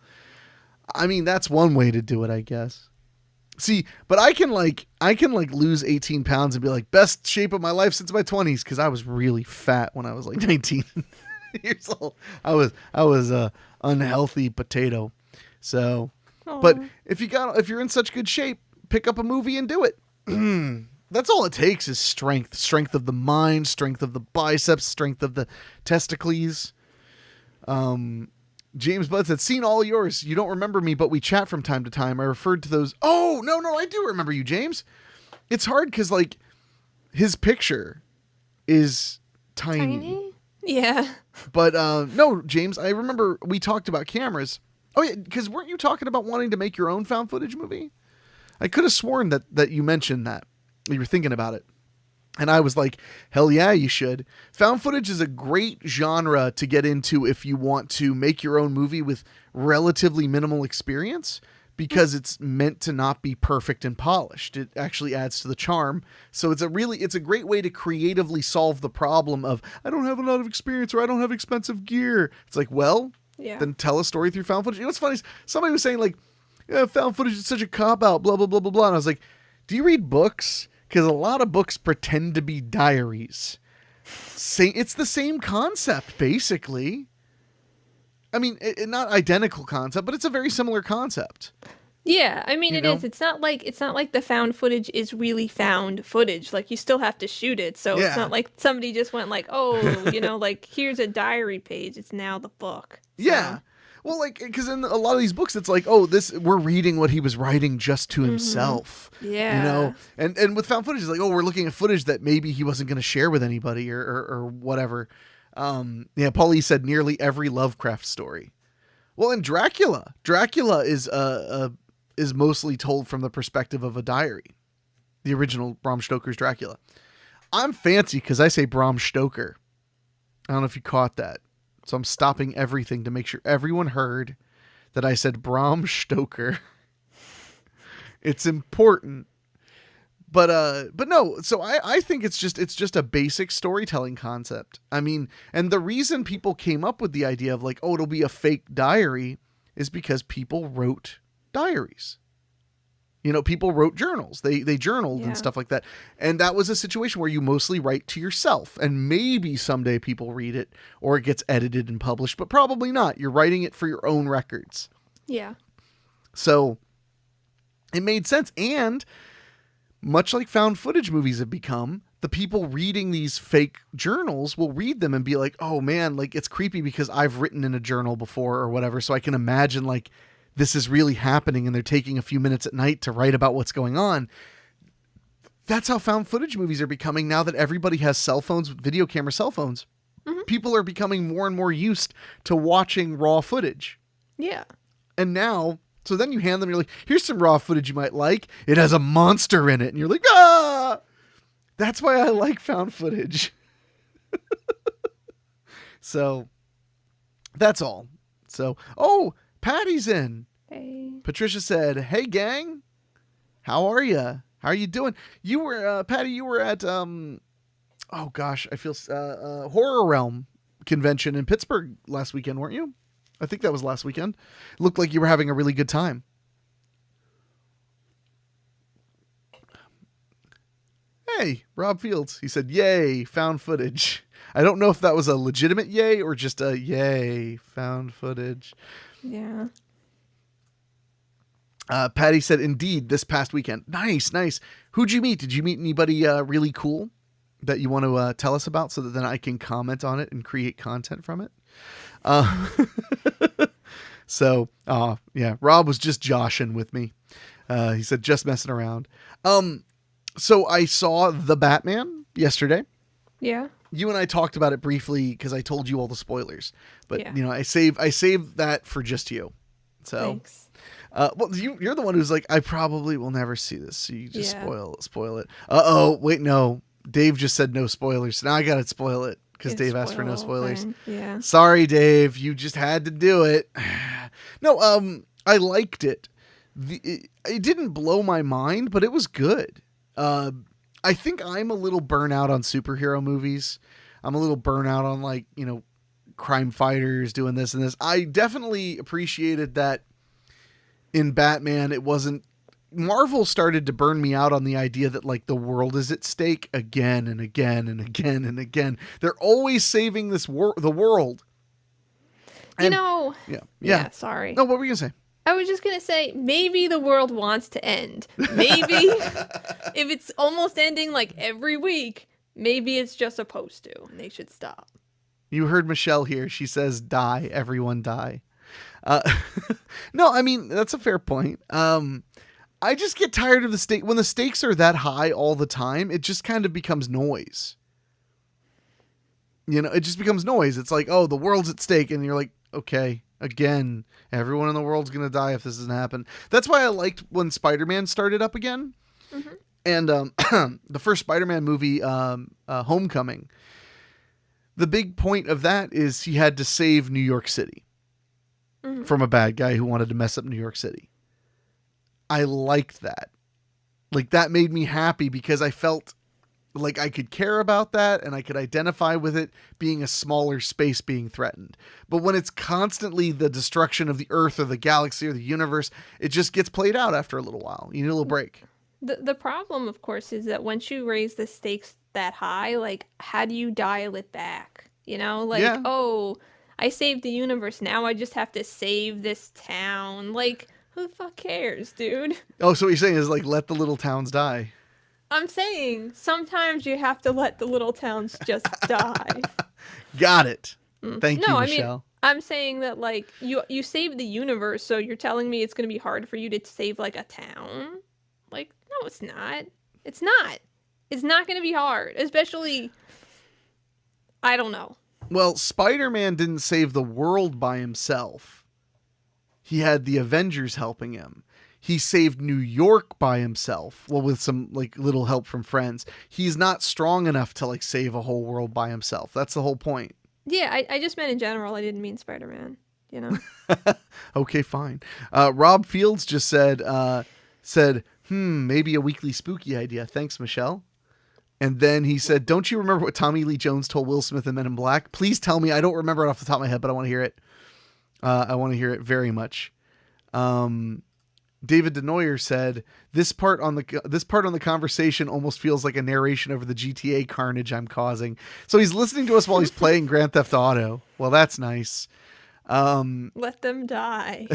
I mean, that's one way to do it, I guess. See, but I can lose 18 pounds and be like, best shape of my life since my 20s, because I was really fat when I was like 19 years old. I was a unhealthy potato. So, but if you're in such good shape, pick up a movie and do it. That's all it takes is strength of the mind, strength of the biceps, strength of the testicles. James Budd said, seen all yours. You don't remember me, but we chat from time to time. I referred to those. Oh, no, I do remember you, James. It's hard because, like, his picture is tiny. Yeah. But, no, James, I remember we talked about cameras. Oh, yeah, because weren't you talking about wanting to make your own found footage movie? I could have sworn that you mentioned that. You were thinking about it. And I was like, hell yeah, you should. Found footage is a great genre to get into if you want to make your own movie with relatively minimal experience, because it's meant to not be perfect and polished. It actually adds to the charm. So it's a great way to creatively solve the problem of, I don't have a lot of experience or I don't have expensive gear. It's like, well, then tell a story through found footage. You know what's funny? Somebody was saying like, yeah, found footage is such a cop-out, blah, blah, blah, blah, blah. And I was like, do you read books? Because a lot of books pretend to be diaries. It's the same concept, basically. I mean, not identical concept, but it's a very similar concept. Yeah, I mean, is. It's not like the found footage is really found footage. Like, you still have to shoot it. So it's not like somebody just went like, oh, like, here's a diary page. It's now the book. So. Yeah. Well, like, because in a lot of these books, it's like, oh, we're reading what he was writing just to himself. Yeah. And with found footage, it's like, oh, we're looking at footage that maybe he wasn't going to share with anybody or whatever. Paulie said nearly every Lovecraft story. Well, and Dracula is mostly told from the perspective of a diary. The original Bram Stoker's Dracula. I'm fancy because I say Bram Stoker. I don't know if you caught that. So I'm stopping everything to make sure everyone heard that I said Bram Stoker. It's important. But no, so I think it's just a basic storytelling concept. I mean, and the reason people came up with the idea of like, oh, it'll be a fake diary is because people wrote diaries. People wrote journals. They journaled and stuff like that. And that was a situation where you mostly write to yourself. And maybe someday people read it or it gets edited and published, but probably not. You're writing it for your own records. Yeah. So it made sense. And much like found footage movies have become, the people reading these fake journals will read them and be like, oh man, like it's creepy because I've written in a journal before or whatever. So I can imagine like, this is really happening and they're taking a few minutes at night to write about what's going on. That's how found footage movies are becoming now that everybody has cell phones, video camera cell phones. Mm-hmm. People are becoming more and more used to watching raw footage. Yeah. And now, so then you hand them, you're like, here's some raw footage you might like. It has a monster in it. And you're like, ah! That's why I like found footage. So that's all. So, Patty's in. Hey. Patricia said, hey, gang. How are you? How are you doing? You were, Patty, you were at, Horror Realm convention in Pittsburgh last weekend, weren't you? I think that was last weekend. It looked like you were having a really good time. Hey, Rob Fields. He said, yay, found footage. I don't know if that was a legitimate yay or just a yay, found footage. Yeah. Patty said, indeed, this past weekend. Nice. Who'd you meet? Did you meet anybody really cool that you want to tell us about so that then I can comment on it and create content from it? So, Rob was just joshing with me. He said, just messing around. So I saw The Batman yesterday. Yeah. You and I talked about it briefly because I told you all the spoilers, but I saved that for just you. So, thanks. Well, you're the one who's like, I probably will never see this. So you just spoil it. Wait, no, Dave just said no spoilers. So now I got to spoil it. because Dave asked for no spoil the whole spoilers. thing. Yeah. Sorry, Dave. You just had to do it. No, I liked it. It didn't blow my mind, but it was good. I think I'm a little burnout on superhero movies. I'm a little burnout on, like, crime fighters doing this and this. I definitely appreciated that in Batman. It wasn't, Marvel started to burn me out on the idea that, like, the world is at stake again and again and again and again. They're always saving the world. And, yeah. Sorry. No, what were you gonna say? I was just gonna say, maybe the world wants to end. Maybe if it's almost ending like every week, maybe it's just supposed to, and they should stop. You heard Michelle here. She says, "Die, everyone, die." No, I mean, that's a fair point. I just get tired of the stake. When the stakes are that high all the time, it just kind of becomes noise. It just becomes noise. It's like, oh, the world's at stake, and you're like, okay, again, everyone in the world's gonna die if this doesn't happen. That's why I liked when Spider-Man started up again. Mm-hmm. And the first Spider-Man movie, Homecoming, the big point of that is he had to save New York City from a bad guy who wanted to mess up New York City. I liked that. Like, that made me happy because I felt like I could care about that and I could identify with it being a smaller space being threatened. But when it's constantly the destruction of the Earth or the galaxy or the universe, it just gets played out after a little while. You need a little break. The problem, of course, is that once you raise the stakes that high, like, how do you dial it back? Oh, I saved the universe. Now I just have to save this town. Like, who the fuck cares, dude? Oh, so what you're saying is, like, let the little towns die. I'm saying sometimes you have to let the little towns just die. Got it. Thank you, Michelle. I mean, I'm saying that, like, you saved the universe, so you're telling me it's going to be hard for you to save, like, a town? Like, no, it's not. It's not. It's not going to be hard, especially, I don't know. Well, Spider-Man didn't save the world by himself. He had the Avengers helping him. He saved New York by himself. Well, with some, like, little help from friends. He's not strong enough to, like, save a whole world by himself. That's the whole point. Yeah, I just meant in general. I didn't mean Spider-Man, Okay, fine. Rob Fields just said, maybe a weekly spooky idea. Thanks, Michelle. And then he said, don't you remember what Tommy Lee Jones told Will Smith in Men in Black? Please tell me. I don't remember it off the top of my head, but I want to hear it. I want to hear it very much. David Denoyer said, this part on the conversation almost feels like a narration over the GTA carnage I'm causing. So he's listening to us while he's playing Grand Theft Auto. Well, that's nice. Let them die.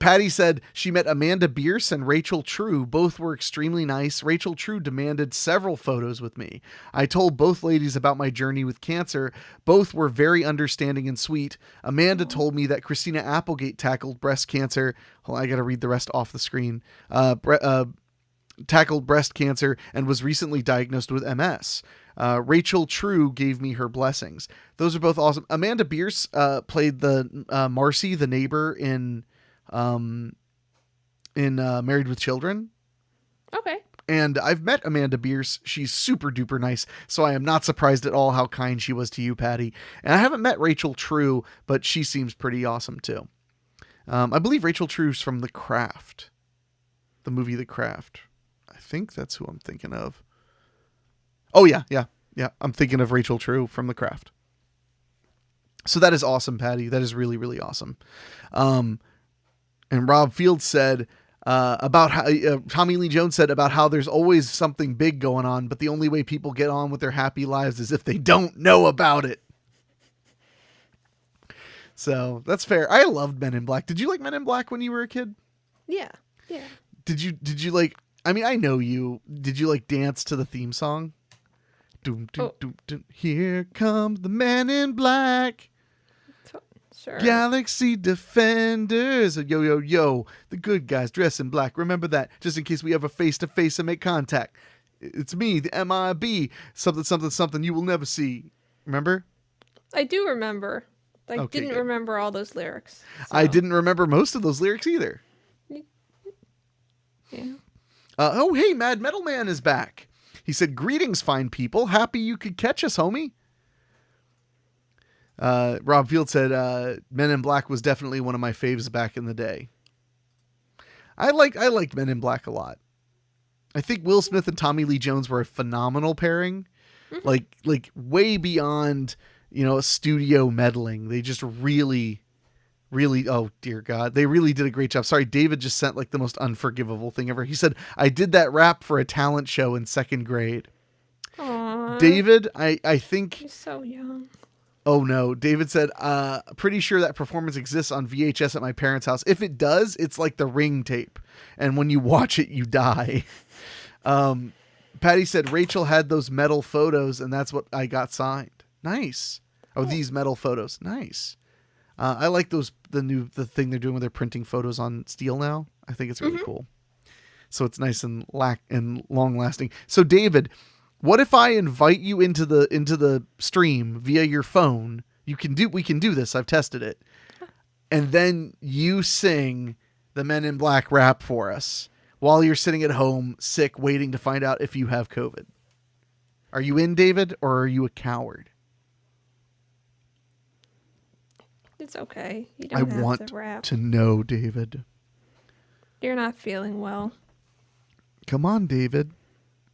Patty said she met Amanda Bierce and Rachel True. Both were extremely nice. Rachel True demanded several photos with me. I told both ladies about my journey with cancer. Both were very understanding and sweet. Amanda told me that Christina Applegate tackled breast cancer. Hold on, I got to read the rest off the screen. Tackled breast cancer and was recently diagnosed with MS. Rachel True gave me her blessings. Those are both awesome. Amanda Bierce played the Marcy, the neighbor in Married with Children. Okay. And I've met Amanda Bierce. She's super duper nice. So I am not surprised at all how kind she was to you, Patty. And I haven't met Rachel True, but she seems pretty awesome too. I believe Rachel True's from The Craft, the movie The Craft. I think that's who I'm thinking of. Oh yeah. I'm thinking of Rachel True from The Craft. So that is awesome, Patty. That is really, really awesome. And Rob Fields said about how Tommy Lee Jones said about how there's always something big going on, but the only way people get on with their happy lives is if they don't know about it. So that's fair. I loved Men in Black. Did you like Men in Black when you were a kid? Yeah. Did you like, I mean, I know you, did you like dance to the theme song? Doom, doom, doom, doom. Here comes the Men in Black. Sure. Galaxy Defenders. Yo, yo, yo. The good guys dress in black. Remember that, just in case we ever face to face and make contact. It's me, the MIB. Something, something, something you will never see. Remember? I do remember. I Okay, didn't good. remember all those lyrics. So. I didn't remember most of those lyrics either. Yeah. Oh, hey, Mad Metal Man is back. He said, "Greetings, fine people. Happy you could catch us, homie." Rob Field said, Men in Black was definitely one of my faves back in the day. I liked Men in Black a lot. I think Will Smith and Tommy Lee Jones were a phenomenal pairing. Like way beyond, a studio meddling. They just really, oh dear God, they really did a great job. Sorry, David just sent like the most unforgivable thing ever. He said, "I did that rap for a talent show in 2nd grade." Aww. David, I think... You're so young. Oh no, David said, "Pretty sure that performance exists on VHS at my parents' house. If it does, it's like the Ring tape. And when you watch it, you die." Patty said, "Rachel had those metal photos and that's what I got signed." Nice. Oh, these metal photos. Nice. I like the thing they're doing where they're printing photos on steel now. I think it's really cool. So it's nice and long lasting. So David, what if I invite you into the stream via your phone? We can do this. I've tested it. And then you sing the Men in Black rap for us while you're sitting at home sick waiting to find out if you have COVID. Are you in, David, or are you a coward? It's okay. You I don't have want to rap. to know, David. You're not feeling well. Come on, David.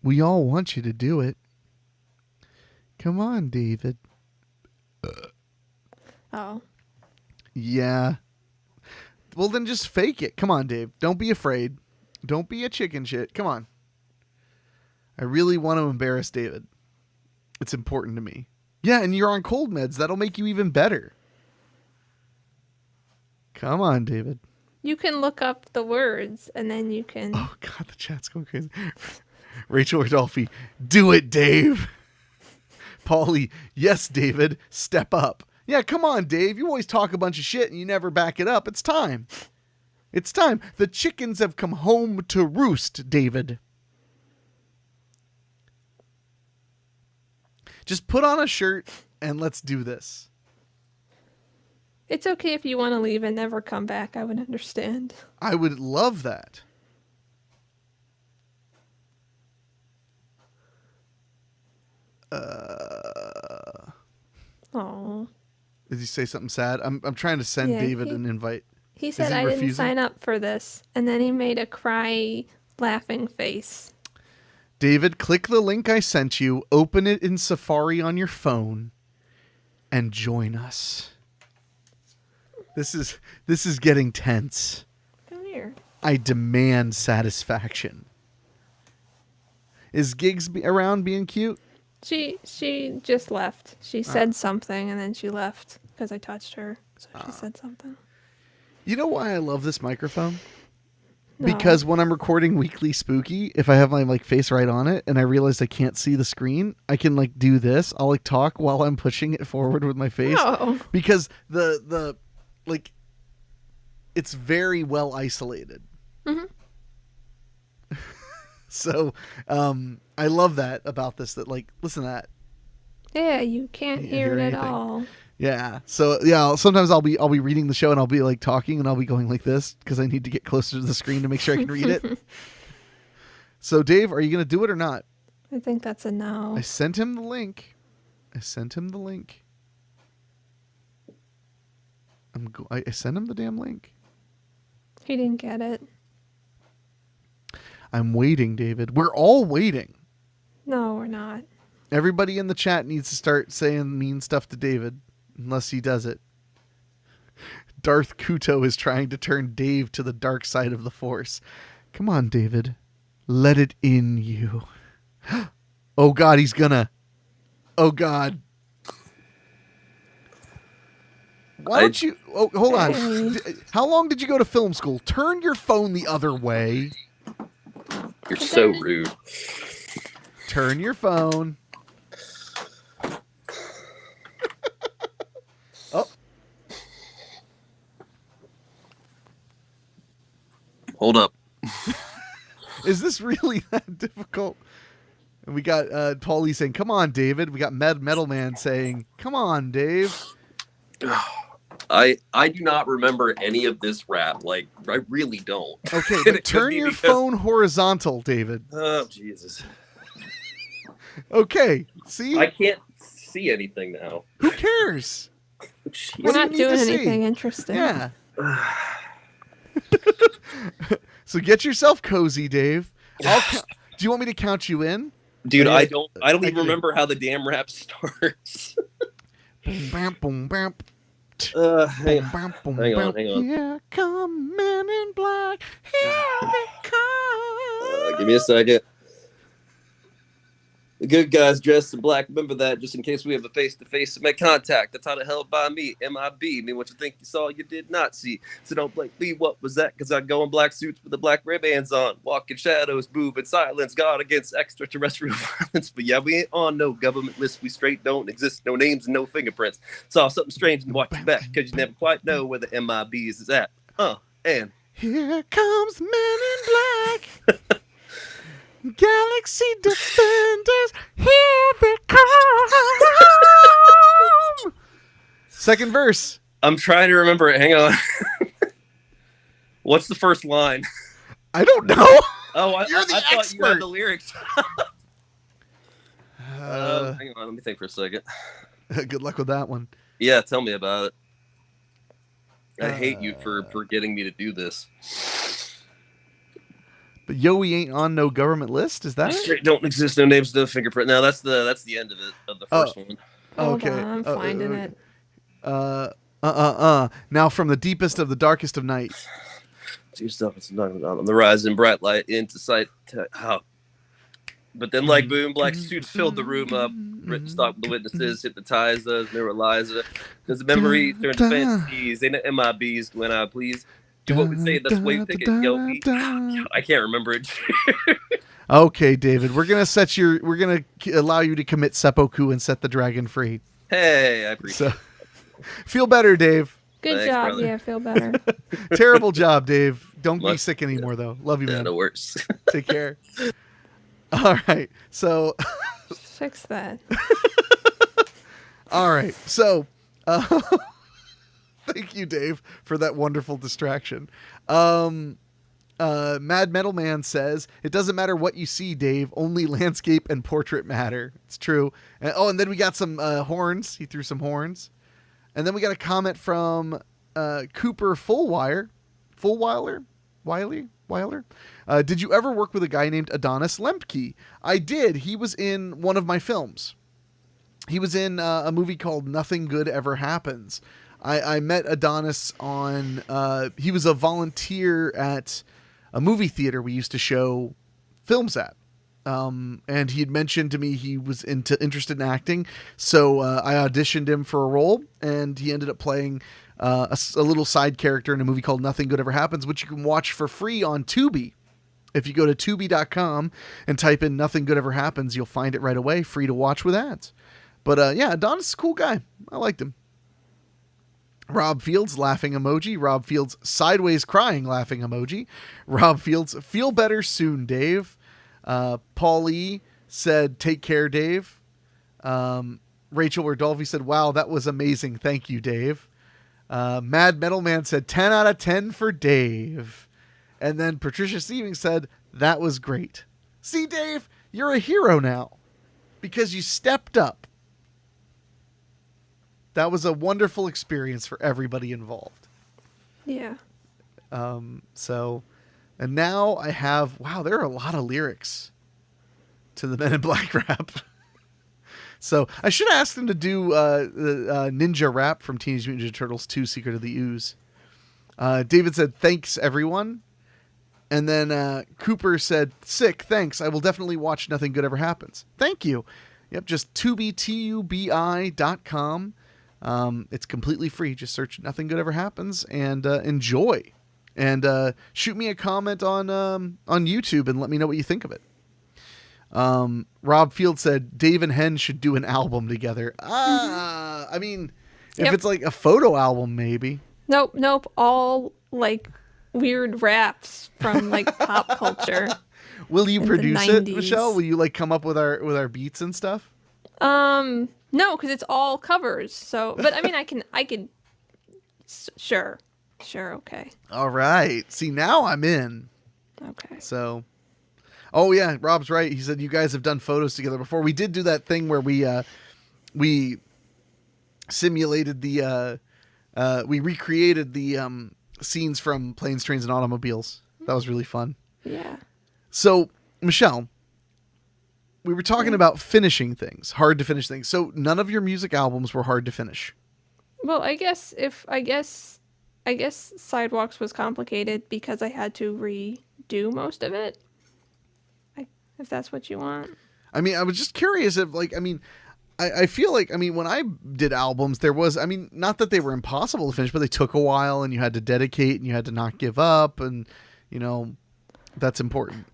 We all want you to do it. Come on, David. Oh. Yeah. Well, then just fake it. Come on, Dave. Don't be afraid. Don't be a chicken shit. Come on. I really want to embarrass David. It's important to me. Yeah, and you're on cold meds. That'll make you even better. Come on, David. You can look up the words and then you can... Oh, God, the chat's going crazy. Rachel Rodolphe, do it, Dave. Paulie, yes, David, step up. Yeah, come on, Dave. You always talk a bunch of shit and you never back it up. It's time. It's time. The chickens have come home to roost, David. Just put on a shirt and let's do this. It's okay if you want to leave and never come back. I would understand. I would love that. Oh. Did he say something sad? I'm trying to send David an invite. He said I didn't sign up for this, and then he made a cry laughing face. David, click the link I sent you, open it in Safari on your phone, and join us. This is getting tense. Come here. I demand satisfaction. Is Gigs around being cute? She just left. She said something and then she left because I touched her. So she said something. You know why I love this microphone? No. Because when I'm recording Weekly Spooky, if I have my face right on it and I realize I can't see the screen, I can do this. I'll talk while I'm pushing it forward with my face. No. Because the it's very well isolated. Mm-hmm. So I love that about this. That listen to that. Yeah, you can't hear it at all. Yeah. So yeah, sometimes I'll be reading the show and I'll be talking and I'll be going like this because I need to get closer to the screen to make sure I can read it. So Dave, are you going to do it or not? I think that's a no. I sent him the link. I sent him the damn link. He didn't get it. I'm waiting, David. We're all waiting. No, we're not. Everybody in the chat needs to start saying mean stuff to David, unless he does it. Darth Kuto is trying to turn Dave to the dark side of the Force. Come on, David. Let it in you. Oh, God, he's gonna. Oh, God. Why don't you... Oh, hold on. How long did you go to film school? Turn your phone the other way. You're so rude. Turn your phone. Oh. Hold up. Is this really that difficult? And we got Paulie saying, come on, David. We got Metal Man saying, come on, Dave. I do not remember any of this rap. I really don't. Okay, but turn your phone horizontal, David. Oh, Jesus. Okay. See? I can't see anything now. Who cares? We're What do you not need doing to see? anything interesting. Yeah. So get yourself cozy, Dave. Do you want me to count you in? Dude, Oh, I yeah. don't I even can do- remember how the damn rap starts. Boom, bam, boom, bam. Hang Boom, bam, boom, hang bam. on, hang on. Here come men in black. Here they come. Give me a second. The good guys dressed in black. Remember that, just in case we have a face-to-face to make contact. That's how the hell by me. M.I.B. Mean what you think you saw, you did not see. So don't blame me. What was that? Because I go in black suits with the black red bands on. Walk in shadows, move in silence. God against extraterrestrial violence. But yeah, we ain't on no government list. We straight don't exist. No names and no fingerprints. Saw something strange and watch your back. Because you never quite know where the M.I.B. is at. And Here comes men in black. Galaxy defenders, here they come. Second verse. I'm trying to remember it. Hang on. What's the first line? I don't know. Oh, I You're the thought you expert. had the lyrics. Hang on, let me think for a second. Good luck with that one. Yeah, tell me about it. I hate you for getting me to do this. But yo, we ain't on no government list. Is that it? Straight don't exist, no names, no fingerprint. No, that's the end of it, of the first one. Hold Okay. on, I'm finding it. Now from the deepest of the darkest of night. See yourself, it's not on the rise in bright light into sight. But then, like boom, black suits filled the room up. Written stock with the witnesses, hypnotize us, neuralize us. Because the memories turn to fantasies. They know MIBs when I please. Do what we say, that's the way we think it. Yo, I can't remember it. Okay, David, we're gonna allow you to commit seppuku and set the dragon free. Hey, I appreciate So, feel better, Dave. Good Thanks, job. brother. Yeah, I feel better. Terrible job, Dave. Don't be Much- sick anymore, though. Love you, it. Yeah, man. no worse. Take care. All right. So, Fix that. all right. So, thank you, Dave, for that wonderful distraction. Mad Metal Man says, it doesn't matter what you see, Dave. Only landscape and portrait matter. It's true. And then we got some horns. He threw some horns. And then we got a comment from Cooper Weiler. Did you ever work with a guy named Adonis Lemke? I did. He was in one of my films. He was in a movie called Nothing Good Ever Happens. I met Adonis on... he was a volunteer at a movie theater we used to show films at. And he had mentioned to me he was interested in acting. So I auditioned him for a role, and he ended up playing a little side character in a movie called Nothing Good Ever Happens, which you can watch for free on Tubi. If you go to Tubi.com and type in Nothing Good Ever Happens, you'll find it right away, free to watch with ads. But yeah, Adonis is a cool guy. I liked him. Rob Fields, laughing emoji. Rob Fields, sideways crying, laughing emoji. Rob Fields, feel better soon, Dave. Paul E. said, take care, Dave. Rachel Rodolphe said, wow, that was amazing. Thank you, Dave. Mad Metal Man said, 10 out of 10 for Dave. And then Patricia Stevens said, that was great. See, Dave, you're a hero now because you stepped up. That was a wonderful experience for everybody involved. Yeah. So, and now I have, wow, there are a lot of lyrics to the Men in Black rap. So I should ask them to do the ninja rap from Teenage Mutant Ninja Turtles 2 Secret of the Ooze. David said, thanks, everyone. And then Cooper said, sick, thanks. I will definitely watch Nothing Good Ever Happens. Thank you. Yep, just tubi.com. It's completely free. Just search Nothing Good Ever Happens and enjoy. And shoot me a comment on YouTube and let me know what you think of it. Rob Field said Dave and Hen should do an album together. I mean, if it's like a photo album, maybe. Nope. All like weird raps from like pop culture. Will you in the produce it, 90s. Michelle? Will you like come up with our beats and stuff? No, because it's all covers. So, but I mean, I can. Sure. Okay. All right. See, now I'm in. Okay. So, Oh yeah, Rob's right. He said you guys have done photos together before. We did do that thing where we simulated we recreated the scenes from Planes, Trains, and Automobiles. That was really fun. Yeah. So, Michelle, we were talking about finishing things, hard to finish things. So none of your music albums were hard to finish. Well, I guess Sidewalks was complicated because I had to redo most of it. If that's what you want. I mean, I was just curious if, like, I mean, I feel like, I mean, when I did albums, there was, I mean, not that they were impossible to finish, but they took a while and you had to dedicate and you had to not give up and, you know, that's important.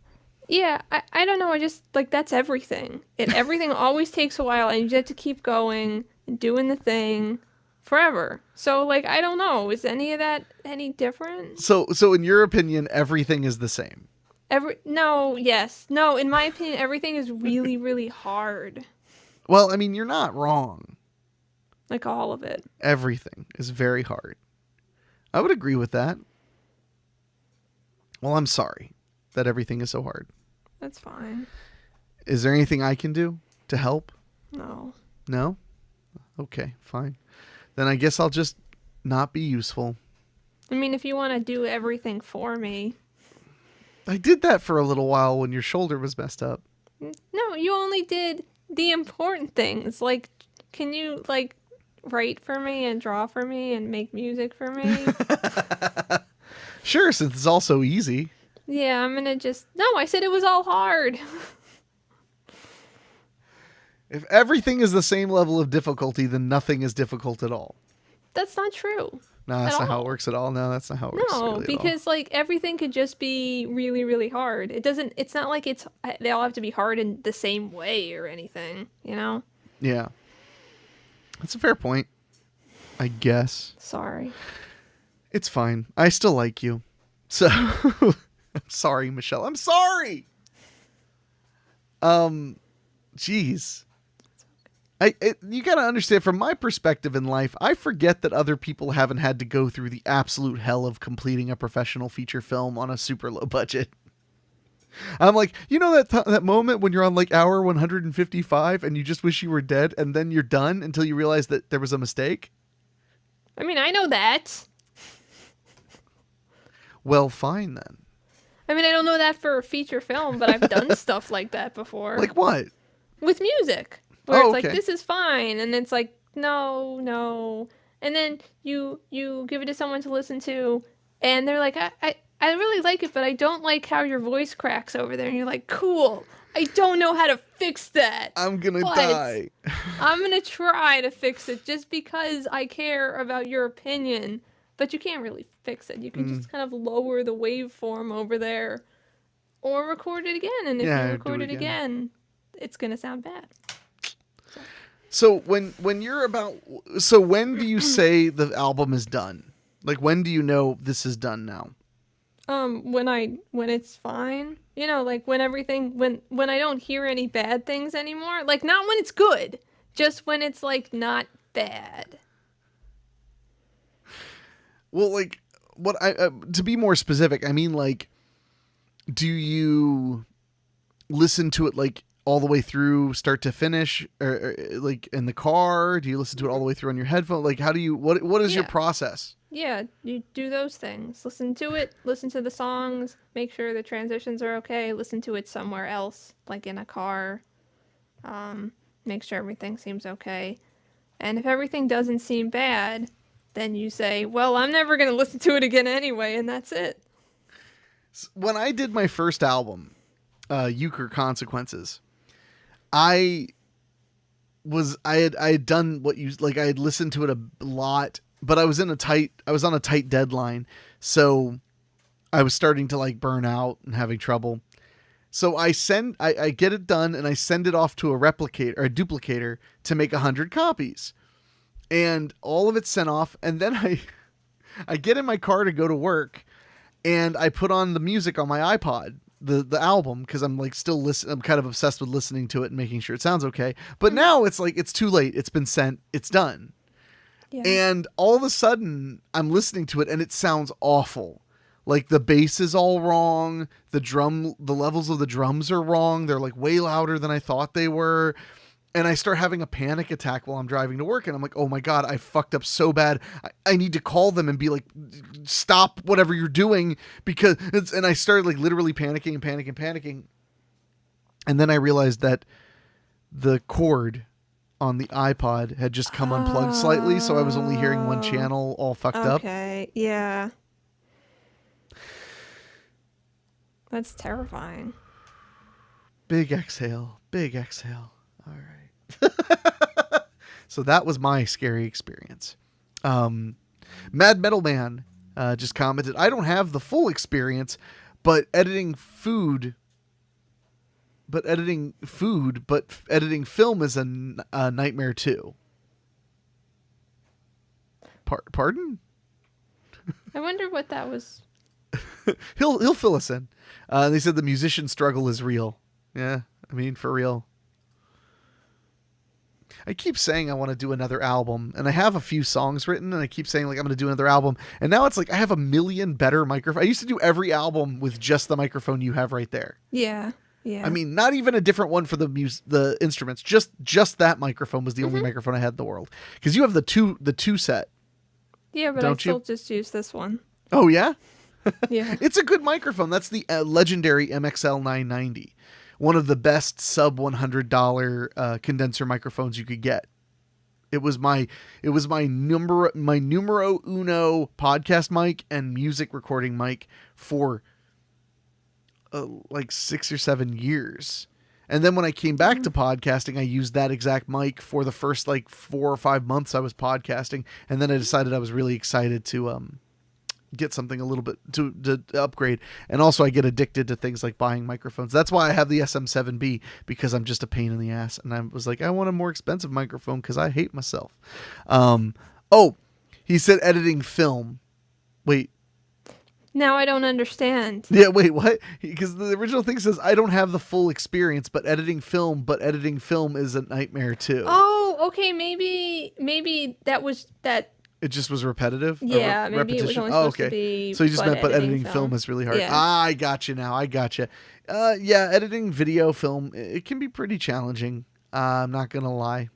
Yeah, I don't know. I just, like, that's everything. Everything always takes a while and you have to keep going and doing the thing forever. So, like, I don't know. Is any of that any different? So in your opinion, everything is the same? No, in my opinion, everything is really, really hard. Well, I mean, you're not wrong. Like, all of it. Everything is very hard. I would agree with that. Well, I'm sorry that everything is so hard. That's fine. Is there anything I can do to help? No. No? Okay, fine. Then I guess I'll just not be useful. I mean, if you want to do everything for me. I did that for a little while when your shoulder was messed up. No, you only did the important things. Like, can you, like, write for me and draw for me and make music for me? Sure, since it's all so easy. Yeah, I'm gonna just... No, I said it was all hard. If everything is the same level of difficulty, then nothing is difficult at all. That's not true. No, that's not how it works at all. No, that's not how it works. No, really because like everything could just be really, really hard. It's not like they all have to be hard in the same way or anything, you know? Yeah. That's a fair point, I guess. Sorry. It's fine. I still like you. So, I'm sorry, Michelle. I'm sorry. Jeez. You got to understand, from my perspective in life, I forget that other people haven't had to go through the absolute hell of completing a professional feature film on a super low budget. I'm like, you know that moment when you're on like hour 155 and you just wish you were dead and then you're done until you realize that there was a mistake? I mean, I know that. Well, fine then. I mean, I don't know that for a feature film, but I've done stuff like that before. Like what? With music. Where it's like, okay. this is fine. And it's like, no. And then you give it to someone to listen to. And they're like, I really like it, but I don't like how your voice cracks over there. And you're like, cool. I don't know how to fix that. I'm going to die. I'm going to try to fix it just because I care about your opinion. But you can't really fix it. You can just kind of lower the waveform over there. Or record it again. And if you record it again, it's going to sound bad. So when do you say the album is done? Like, when do you know this is done now? When it's fine, you know, like when I don't hear any bad things anymore, like not when it's good, just when it's like not bad. Well, like what to be more specific, I mean, like, do you listen to it like all the way through start to finish, or like in the car? Do you listen to it all the way through on your headphone? Like, how do you, what is your process? Yeah, you do those things. Listen to it, listen to the songs, make sure the transitions are okay, listen to it somewhere else, like in a car. Make sure everything seems okay. And if everything doesn't seem bad, then you say, well, I'm never going to listen to it again anyway, and that's it. When I did my first album, Euchre Consequences, I had done what you, like, I had listened to it a lot, but I was on a tight deadline. So I was starting to like burn out and having trouble. So I get it done and I send it off to a duplicator to make 100 copies, and all of it's sent off. And then I get in my car to go to work and I put on the music on my iPod, the album, because I'm like still I'm kind of obsessed with listening to it and making sure it sounds okay. But now it's like, it's too late. It's been sent. It's done. Yeah. And all of a sudden I'm listening to it and it sounds awful. Like the bass is all wrong. The levels of the drums are wrong. They're like way louder than I thought they were. And I start having a panic attack while I'm driving to work. And I'm like, oh my God, I fucked up so bad. I need to call them and be like, stop whatever you're doing. And I started like literally panicking. And then I realized that the cord on the iPod had just come unplugged slightly. So I was only hearing one channel all fucked up. Okay, yeah. That's terrifying. Big exhale. All right. So that was my scary experience. Mad Metal Man just commented, I don't have the full experience, but editing editing film is a nightmare too. Pardon? I wonder what that was. He'll fill us in. They said the musician struggle is real. Yeah, I mean, for real. I keep saying I want to do another album, and I have a few songs written, and I keep saying like I'm going to do another album, and now it's like I have a million better microphone. I used to do every album with just the microphone you have right there. Yeah. I mean, not even a different one for the instruments. Just that microphone was the only microphone I had in the world. Because you have the two set. Yeah, but I still just use this one. Oh yeah. Yeah. It's a good microphone. That's the legendary MXL 990. One of the best sub $100 condenser microphones you could get. It was my numero uno podcast mic and music recording mic for like 6 or 7 years. And then when I came back to podcasting, I used that exact mic for the first like 4 or 5 months I was podcasting. And then I decided I was really excited to get something a little bit to upgrade. And also I get addicted to things like buying microphones. That's why I have the SM7B, because I'm just a pain in the ass. And I was like, I want a more expensive microphone because I hate myself. He said editing film. Wait. Now I don't understand. Yeah, wait, what? Because the original thing says, I don't have the full experience, but editing film is a nightmare too. Oh, okay. Maybe that was that. It just was repetitive? Yeah, maybe it was only supposed to be. So you just meant, but editing film. film is really hard. Yeah. I got you now. I got you. Yeah, editing video film, it can be pretty challenging. I'm not going to lie.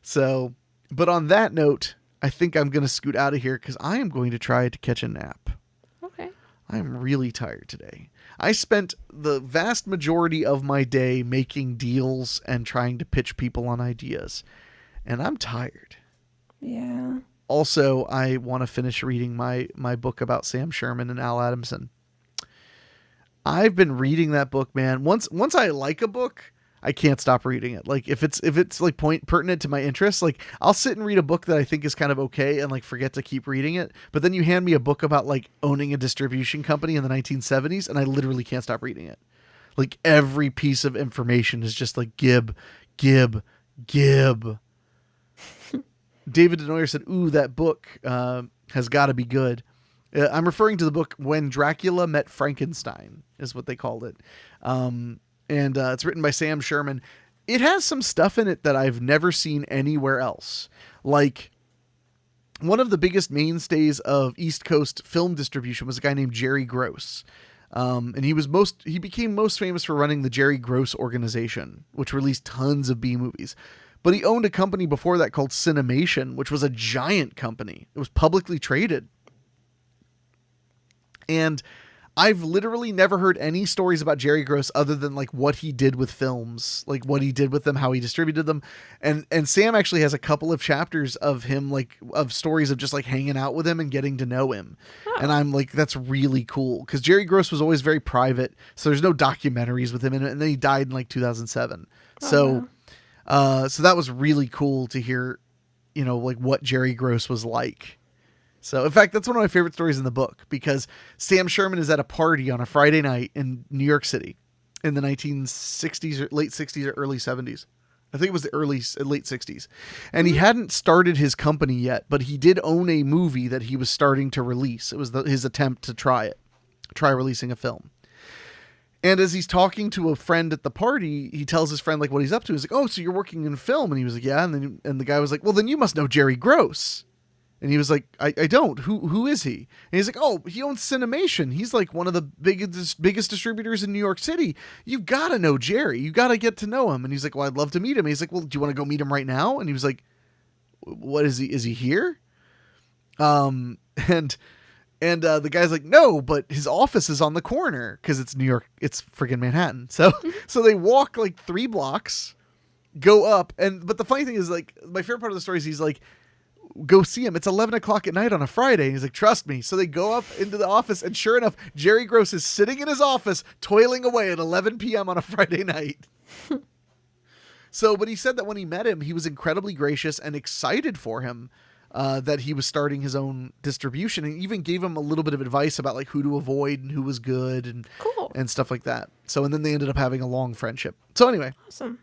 So, but on that note, I think I'm going to scoot out of here because I am going to try to catch a nap. Okay. I'm really tired today. I spent the vast majority of my day making deals and trying to pitch people on ideas. And I'm tired. Yeah. Also, I want to finish reading my book about Sam Sherman and Al Adamson. I've been reading that book, man. Once I like a book, I can't stop reading it. Like if it's like pertinent to my interests, like I'll sit and read a book that I think is kind of okay and like forget to keep reading it. But then you hand me a book about like owning a distribution company in the 1970s, and I literally can't stop reading it. Like every piece of information is just like Gib. David Denoyer said, ooh, that book has got to be good. I'm referring to the book When Dracula Met Frankenstein is what they called it. And it's written by Sam Sherman. It has some stuff in it that I've never seen anywhere else. Like one of the biggest mainstays of East Coast film distribution was a guy named Jerry Gross. And he became most famous for running the Jerry Gross organization, which released tons of B movies. But he owned a company before that called Cinemation, which was a giant company. It was publicly traded. And I've literally never heard any stories about Jerry Gross other than like what he did with films, like what he did with them, how he distributed them. And Sam actually has a couple of chapters of him, like of stories of just like hanging out with him and getting to know him. Oh. And I'm like, that's really cool. Cause Jerry Gross was always very private. So there's no documentaries with him in it. And then he died in like 2007. So that was really cool to hear, you know, like what Jerry Gross was like. So, in fact, that's one of my favorite stories in the book because Sam Sherman is at a party on a Friday night in New York City in the 1960s or late 60s or early 70s. I think it was the late 60s. And he hadn't started his company yet, but he did own a movie that he was starting to release. It was his attempt to try releasing a film. And as he's talking to a friend at the party, he tells his friend like what he's up to. He's like, "Oh, so you're working in film?" And he was like, "Yeah." And the guy was like, "Well, then you must know Jerry Gross." And he was like, I don't. Who is he? And he's like, oh, he owns Cinemation. He's like one of the biggest distributors in New York City. You got to know Jerry. You got to get to know him. And he's like, well, I'd love to meet him. And he's like, well, do you want to go meet him right now? And he was like, what is he? Is he here? And the guy's like, no, but his office is on the corner because it's New York. It's friggin' Manhattan. So they walk like 3 blocks, go up. But the funny thing is, like, my favorite part of the story is he's like, go see him. It's 11 o'clock at night on a Friday. And he's like, trust me. So they go up into the office, and sure enough, Jerry Gross is sitting in his office, toiling away at 11 p.m. on a Friday night. But he said that when he met him, he was incredibly gracious and excited for him, that he was starting his own distribution, and even gave him a little bit of advice about like who to avoid and who was good and Cool. and stuff like that. And then they ended up having a long friendship. So anyway, Awesome.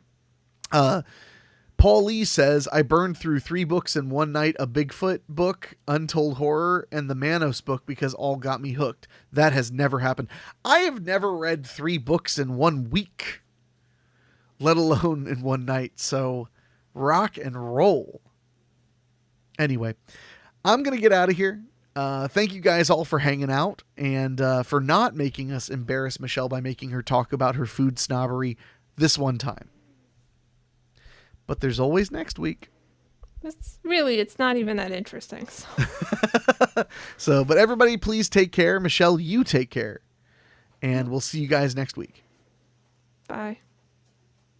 Paul Lee says, I burned through 3 books in one night, a Bigfoot book, Untold Horror, and the Manos book because all got me hooked. That has never happened. I have never read 3 books in 1 week, let alone in one night. So rock and roll. Anyway, I'm going to get out of here. Thank you guys all for hanging out and for not making us embarrass Michelle by making her talk about her food snobbery this one time. But there's always next week. It's not even that interesting. So. But everybody, please take care. Michelle, you take care. And we'll see you guys next week. Bye.